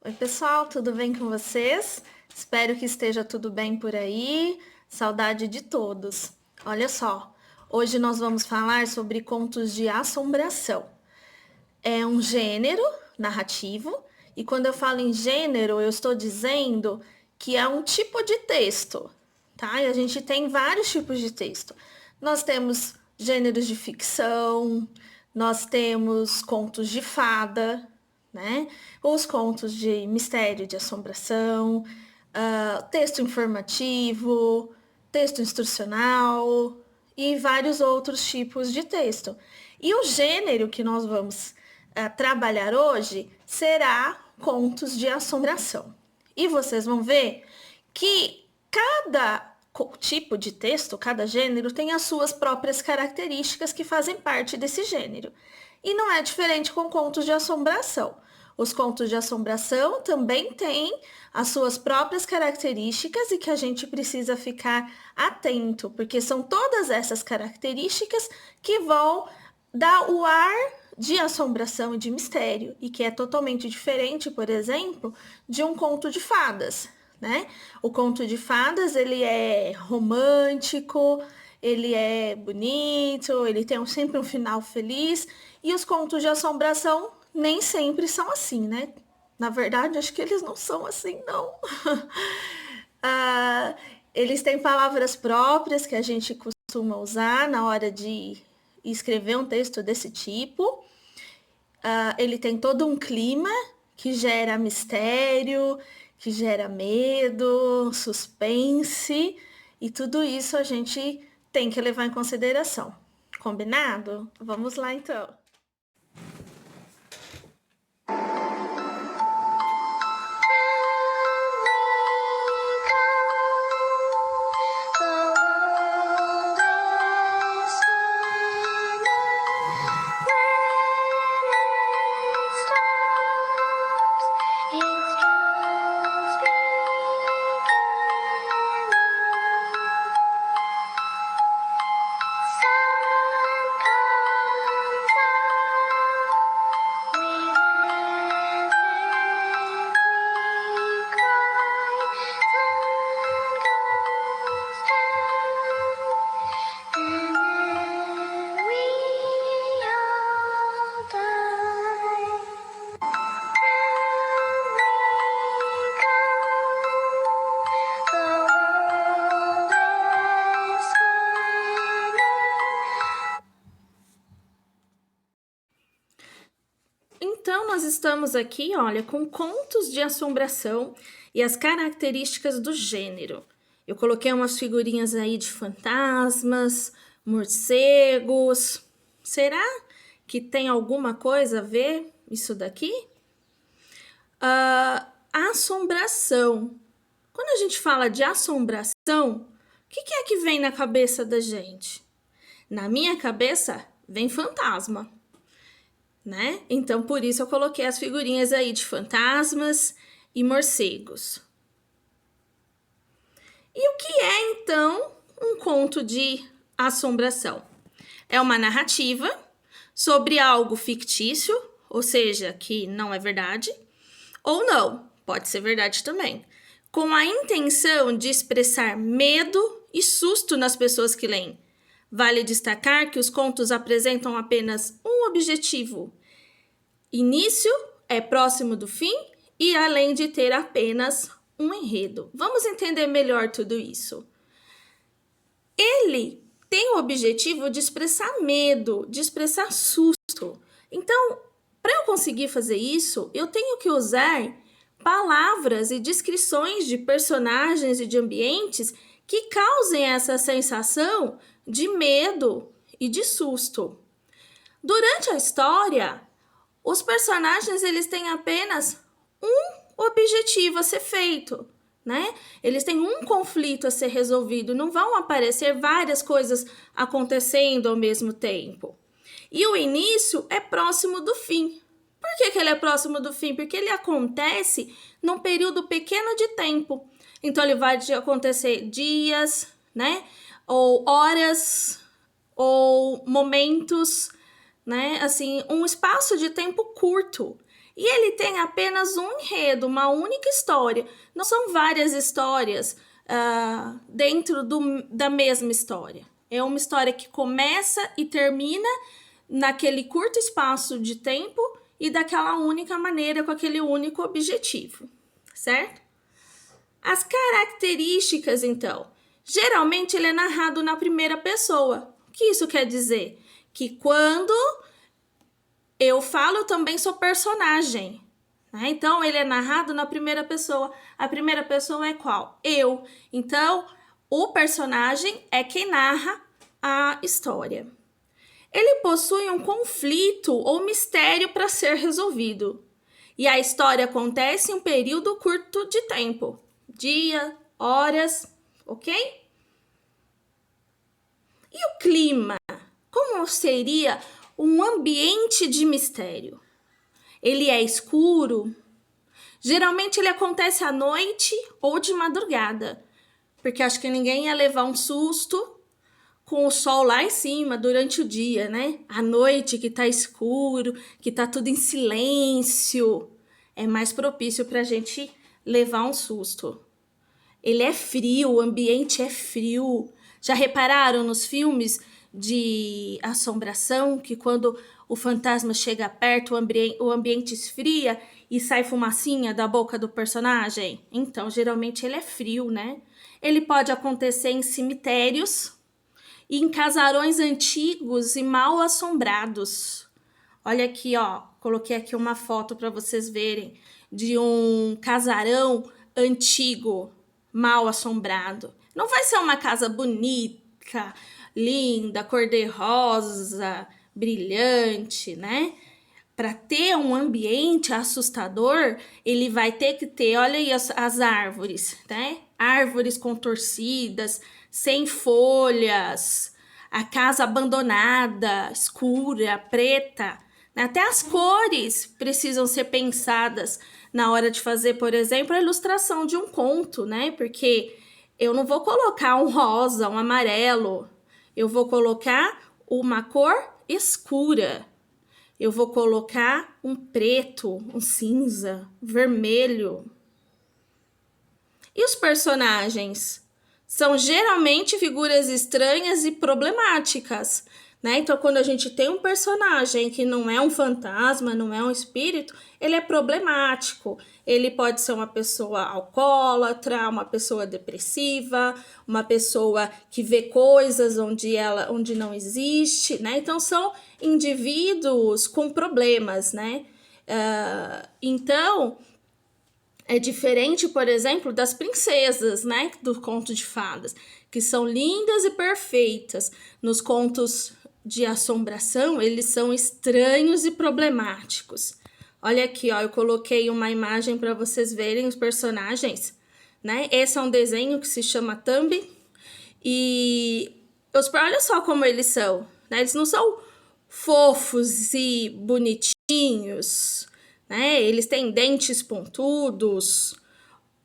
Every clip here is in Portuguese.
Oi, pessoal, tudo bem com vocês? Espero que esteja tudo bem por aí. Saudade de todos. Olha só, hoje nós vamos falar sobre contos de assombração. É um gênero narrativo, e quando eu falo em gênero, eu estou dizendo que é um tipo de texto, tá? E a gente tem vários tipos de texto. Nós temos gêneros de ficção, nós temos contos de fada, né? Os contos de mistério, de assombração, texto informativo, texto instrucional e vários outros tipos de texto. E o gênero que nós vamos trabalhar hoje será contos de assombração. E vocês vão ver que cada tipo de texto, cada gênero, tem as suas próprias características que fazem parte desse gênero. E não é diferente com contos de assombração. Os contos de assombração também têm as suas próprias características e que a gente precisa ficar atento, porque são todas essas características que vão dar o ar de assombração e de mistério, e que é totalmente diferente, por exemplo, de um conto de fadas, né? O conto de fadas, ele é romântico, ele é bonito, ele tem sempre um final feliz, e os contos de assombração nem sempre são assim, né? Na verdade, acho que eles não são assim, não. ah, eles têm palavras próprias que a gente costuma usar na hora de escrever um texto desse tipo. Ele tem todo um clima que gera mistério, que gera medo, suspense, e tudo isso a gente tem que levar em consideração. Combinado? Vamos lá então. Então, nós estamos aqui, olha, com contos de assombração e as características do gênero. Eu coloquei umas figurinhas aí de fantasmas, morcegos. Será que tem alguma coisa a ver isso daqui? Assombração. Quando a gente fala de assombração, o que é que vem na cabeça da gente? Na minha cabeça, vem fantasma. Né? Então, por isso eu coloquei as figurinhas aí de fantasmas e morcegos. E o que é, então, um conto de assombração? É uma narrativa sobre algo fictício, ou seja, que não é verdade, ou não, pode ser verdade também, com a intenção de expressar medo e susto nas pessoas que leem. Vale destacar que os contos apresentam apenas um objetivo. Início é próximo do fim e além de ter apenas um enredo. Vamos entender melhor tudo isso. Ele tem o objetivo de expressar medo, de expressar susto. Então, para eu conseguir fazer isso, eu tenho que usar palavras e descrições de personagens e de ambientes que causem essa sensação de medo e de susto. Durante a história, os personagens eles têm apenas um objetivo a ser feito, né? Eles têm um conflito a ser resolvido, não vão aparecer várias coisas acontecendo ao mesmo tempo. E o início é próximo do fim. Por que ele é próximo do fim? Porque ele acontece num período pequeno de tempo. Então ele vai acontecer dias, né? Ou horas, ou momentos, né? Assim, um espaço de tempo curto. E ele tem apenas um enredo, uma única história. Não são várias histórias dentro da mesma história. É uma história que começa e termina naquele curto espaço de tempo e daquela única maneira, com aquele único objetivo, certo? As características, então. Geralmente ele é narrado na primeira pessoa. O que isso quer dizer? Que quando eu falo, eu também sou personagem. Né? Então, ele é narrado na primeira pessoa. A primeira pessoa é qual? Eu. Então, o personagem é quem narra a história. Ele possui um conflito ou mistério para ser resolvido. E a história acontece em um período curto de tempo. Dia, horas, ok? E o clima? Como seria um ambiente de mistério? Ele é escuro? Geralmente ele acontece à noite ou de madrugada, porque acho que ninguém ia levar um susto com o sol lá em cima durante o dia, né? À noite que tá escuro, que tá tudo em silêncio, é mais propício pra gente levar um susto. Ele é frio, o ambiente é frio. Já repararam nos filmes de assombração que quando o fantasma chega perto, o ambiente esfria e sai fumacinha da boca do personagem? Então, geralmente ele é frio, né? Ele pode acontecer em cemitérios e em casarões antigos e mal assombrados. Olha aqui, ó, coloquei aqui uma foto para vocês verem de um casarão antigo, mal assombrado. Não vai ser uma casa bonita, linda, cor-de-rosa, brilhante, né? Para ter um ambiente assustador, ele vai ter que ter, olha aí as árvores, né? Árvores contorcidas, sem folhas, a casa abandonada, escura, preta. Até as cores precisam ser pensadas na hora de fazer, por exemplo, a ilustração de um conto, né? Porque eu não vou colocar um rosa, um amarelo, eu vou colocar uma cor escura. Eu vou colocar um preto, um cinza, vermelho. E os personagens? São geralmente figuras estranhas e problemáticas, né? Então, quando a gente tem um personagem que não é um fantasma, não é um espírito, ele é problemático. Ele pode ser uma pessoa alcoólatra, uma pessoa depressiva, uma pessoa que vê coisas onde não existe, né? Então, são indivíduos com problemas, né? Então, é diferente, por exemplo, das princesas, né, do conto de fadas, que são lindas e perfeitas. Nos contos de assombração, eles são estranhos e problemáticos. Olha aqui, ó, eu coloquei uma imagem para vocês verem os personagens, né? Esse é um desenho que se chama Thumb. E olha só como eles são, né? Eles não são fofos e bonitinhos, né? Eles têm dentes pontudos,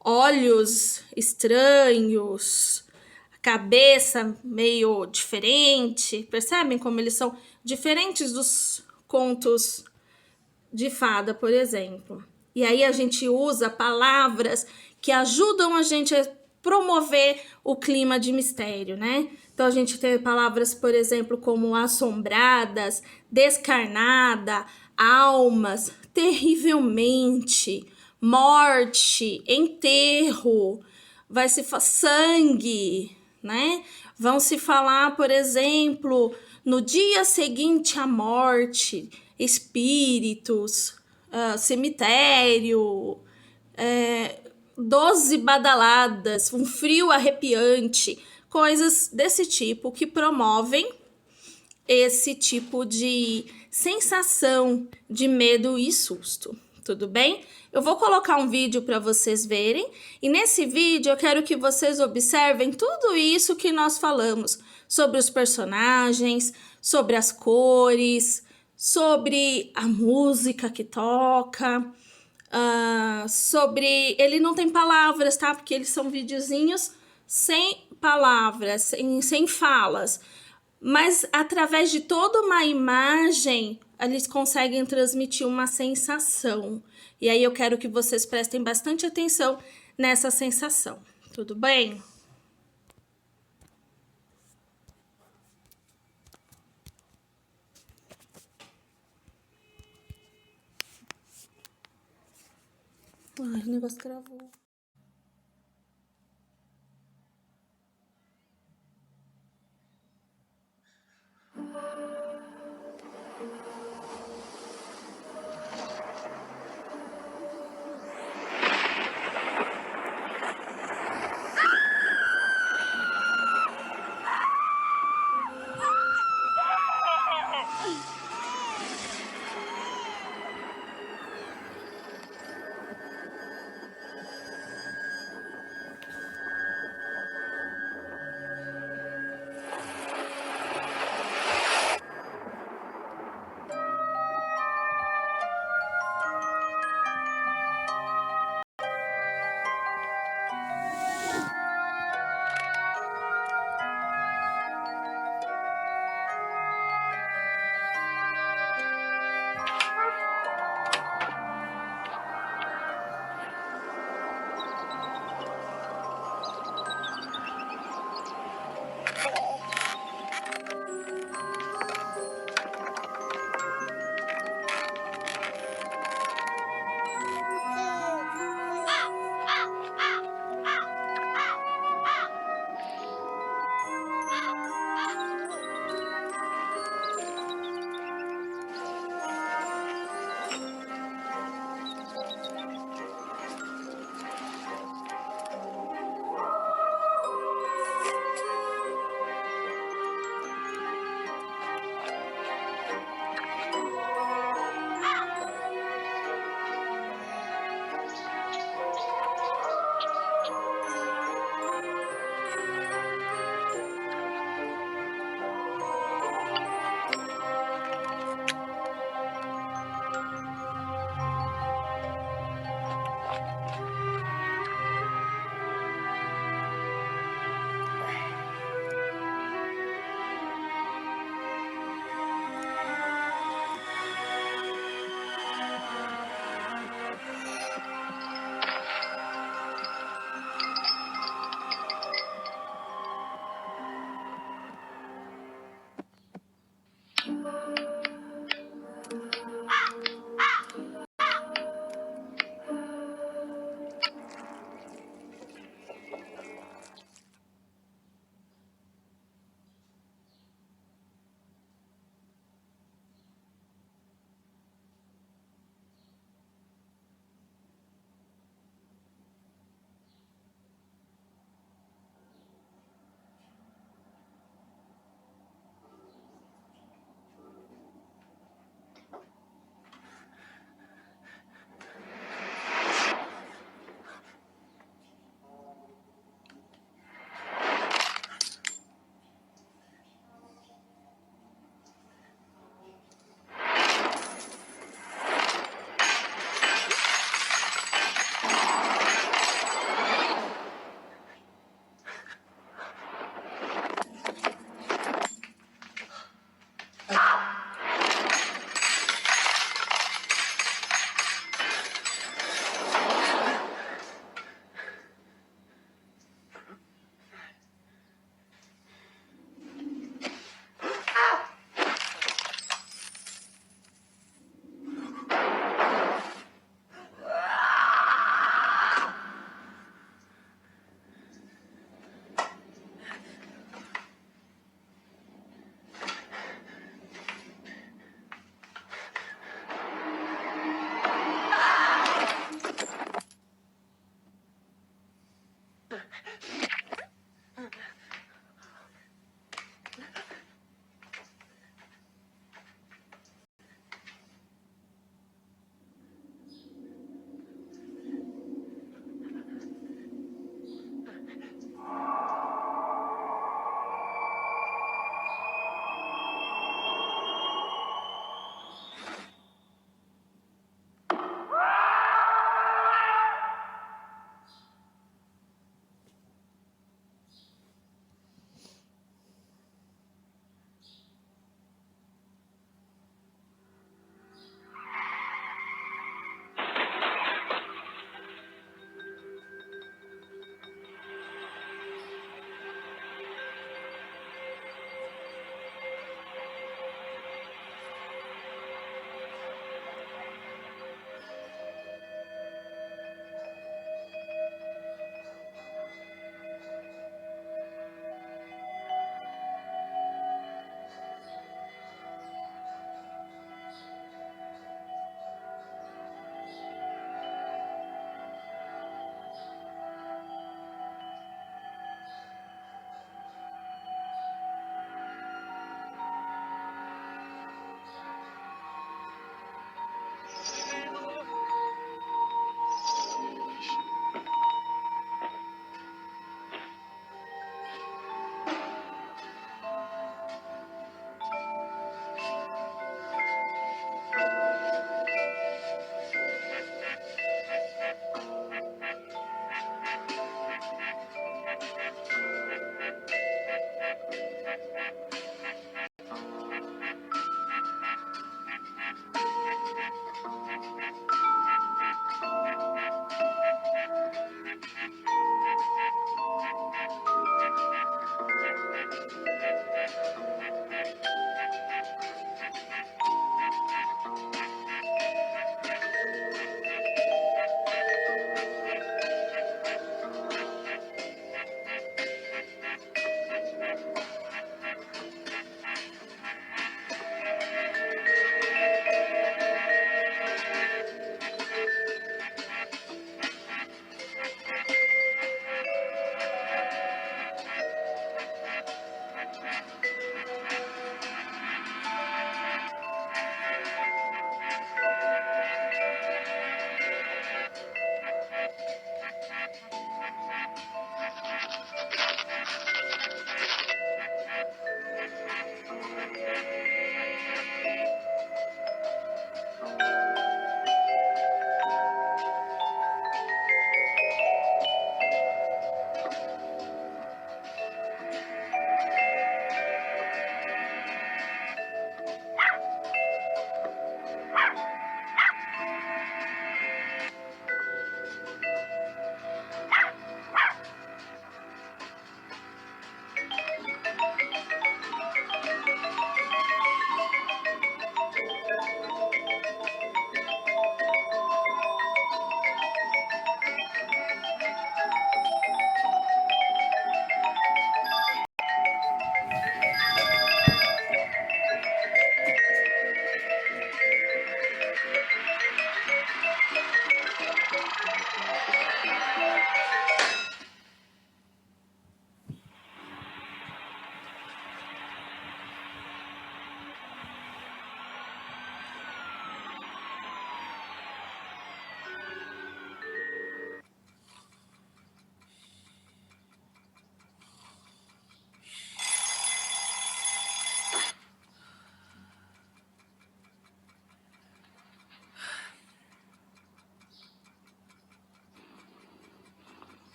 olhos estranhos, cabeça meio diferente. Percebem como eles são diferentes dos contos de fada, por exemplo? E aí a gente usa palavras que ajudam a gente a promover o clima de mistério, né? Então a gente tem palavras, por exemplo, como assombradas, descarnada, almas, terrivelmente, morte, enterro, vai se falar sangue, né? Vão se falar, por exemplo, no dia seguinte à morte, espíritos, cemitério, 12 badaladas, um frio arrepiante, coisas desse tipo que promovem esse tipo de sensação de medo e susto, tudo bem? Eu vou colocar um vídeo para vocês verem, e nesse vídeo eu quero que vocês observem tudo isso que nós falamos, sobre os personagens, sobre as cores, sobre a música que toca, sobre... Ele não tem palavras, tá? Porque eles são videozinhos sem palavras, sem falas, mas através de toda uma imagem eles conseguem transmitir uma sensação. E aí eu quero que vocês prestem bastante atenção nessa sensação. Tudo bem? Ai, o negócio travou.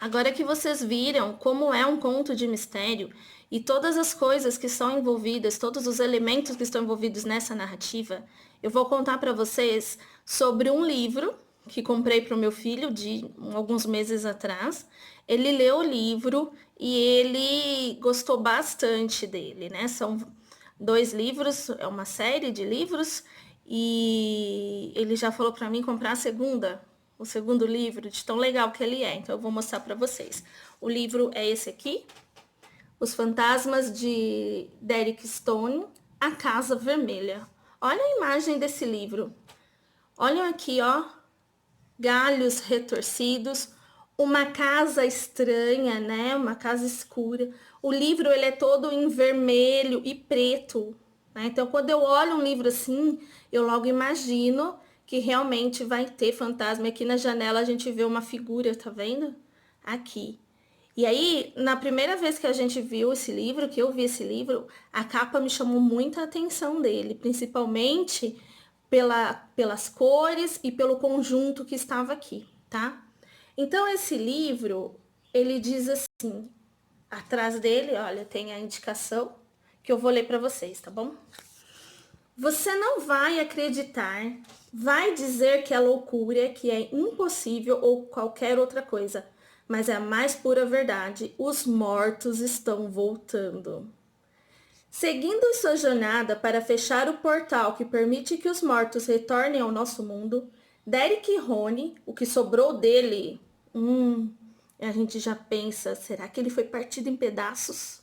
Agora que vocês viram como é um conto de mistério e todas as coisas que são envolvidas, todos os elementos que estão envolvidos nessa narrativa, eu vou contar para vocês sobre um livro que comprei para o meu filho de alguns meses atrás. Ele leu o livro e ele gostou bastante dele, né? São 2 livros, é uma série de livros e ele já falou para mim comprar o segundo livro, de tão legal que ele é. Então eu vou mostrar para vocês. O livro é esse aqui, Os Fantasmas de Derek Stone, A Casa Vermelha. Olha a imagem desse livro. Olha aqui, ó, galhos retorcidos, uma casa estranha, né? Uma casa escura. O livro ele é todo em vermelho e preto, né? Então, quando eu olho um livro assim, eu logo imagino que realmente vai ter fantasma. Aqui na janela a gente vê uma figura, tá vendo? Aqui. E aí, na primeira vez que a gente viu esse livro, que eu vi esse livro, a capa me chamou muita atenção dele, principalmente pelas cores e pelo conjunto que estava aqui, tá? Então, esse livro, ele diz assim, atrás dele, olha, tem a indicação que eu vou ler para vocês, tá bom? Você não vai acreditar, vai dizer que é loucura, que é impossível ou qualquer outra coisa, mas é a mais pura verdade, os mortos estão voltando. Seguindo sua jornada para fechar o portal que permite que os mortos retornem ao nosso mundo, Derek e Rony, o que sobrou dele, a gente já pensa, será que ele foi partido em pedaços?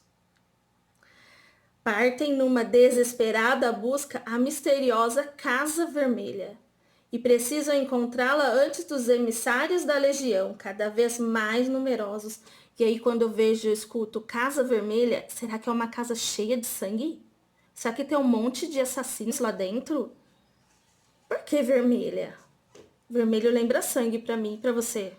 Partem numa desesperada busca a misteriosa Casa Vermelha e precisam encontrá-la antes dos emissários da Legião, cada vez mais numerosos. E aí, quando eu escuto Casa Vermelha, será que é uma casa cheia de sangue? Será que tem um monte de assassinos lá dentro? Por que vermelha? Vermelho lembra sangue para mim e para você.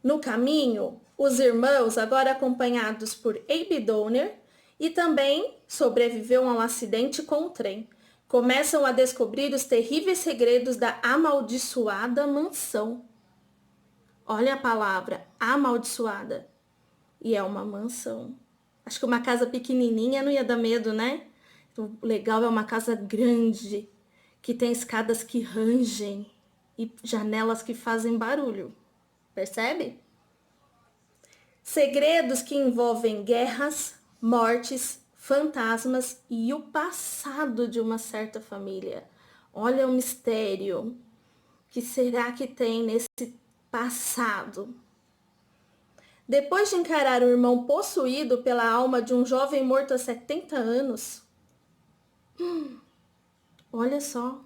No caminho, os irmãos, agora acompanhados por Abe Donner, e também sobreviveu a um acidente com o trem, começam a descobrir os terríveis segredos da amaldiçoada mansão. Olha a palavra, amaldiçoada. E é uma mansão. Acho que uma casa pequenininha não ia dar medo, né? O legal é uma casa grande, que tem escadas que rangem e janelas que fazem barulho. Percebe? Segredos que envolvem guerras, mortes, fantasmas e o passado de uma certa família. Olha o mistério. Que será que tem nesse passado? Depois de encarar o irmão possuído pela alma de um jovem morto há 70 anos, olha só,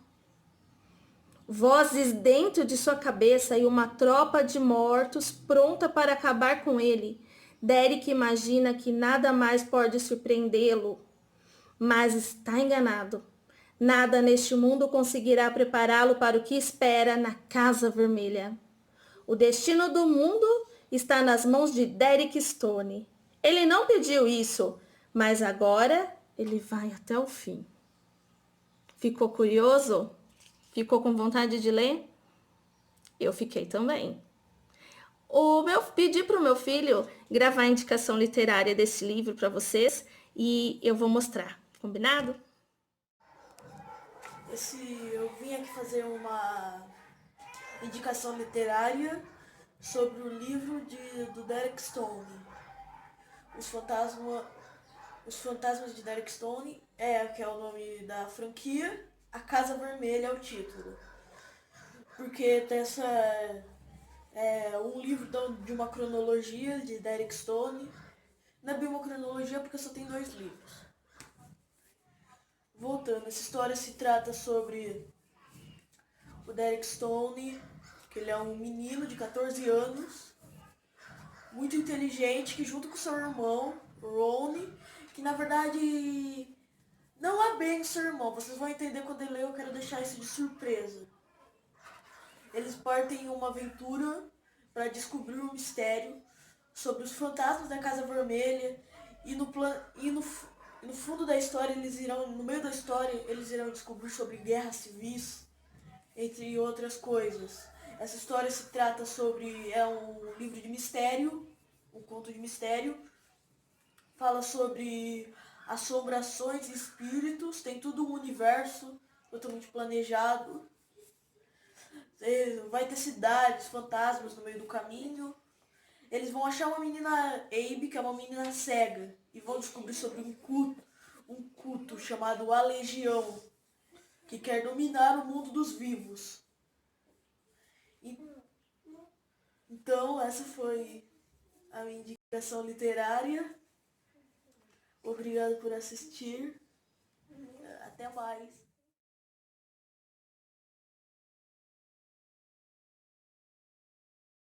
vozes dentro de sua cabeça e uma tropa de mortos pronta para acabar com ele. Derek imagina que nada mais pode surpreendê-lo, mas está enganado. Nada neste mundo conseguirá prepará-lo para o que espera na Casa Vermelha. O destino do mundo está nas mãos de Derek Stone. Ele não pediu isso, mas agora ele vai até o fim. Ficou curioso? Ficou com vontade de ler? Eu fiquei também. Pedi para o meu filho gravar a indicação literária desse livro para vocês e eu vou mostrar. Combinado? Eu vim aqui fazer uma indicação literária sobre o livro do Derek Stone. Os Fantasmas de Derek Stone, que é o nome da franquia. A Casa Vermelha é o título. Porque tem um livro de uma cronologia de Derek Stone. Não é bem uma cronologia porque só tem 2 livros. Voltando, essa história se trata sobre o Derek Stone, que ele é um menino de 14 anos, muito inteligente, que junto com seu irmão, Ronnie, que na verdade não é bem seu irmão, vocês vão entender quando ele ler, eu quero deixar isso de surpresa. Eles partem em uma aventura para descobrir um mistério sobre os fantasmas da Casa Vermelha e no fundo da história no meio da história, eles irão descobrir sobre guerras civis, entre outras coisas. Essa história se trata sobre... É um livro de mistério, um conto de mistério. Fala sobre assombrações e espíritos. Tem tudo um universo totalmente planejado. Vai ter cidades, fantasmas no meio do caminho. Eles vão achar uma menina Abe, que é uma menina cega, e vão descobrir sobre um culto chamado A Legião, que quer dominar o mundo dos vivos. Então, essa foi a minha indicação literária. Obrigado por assistir. Até mais.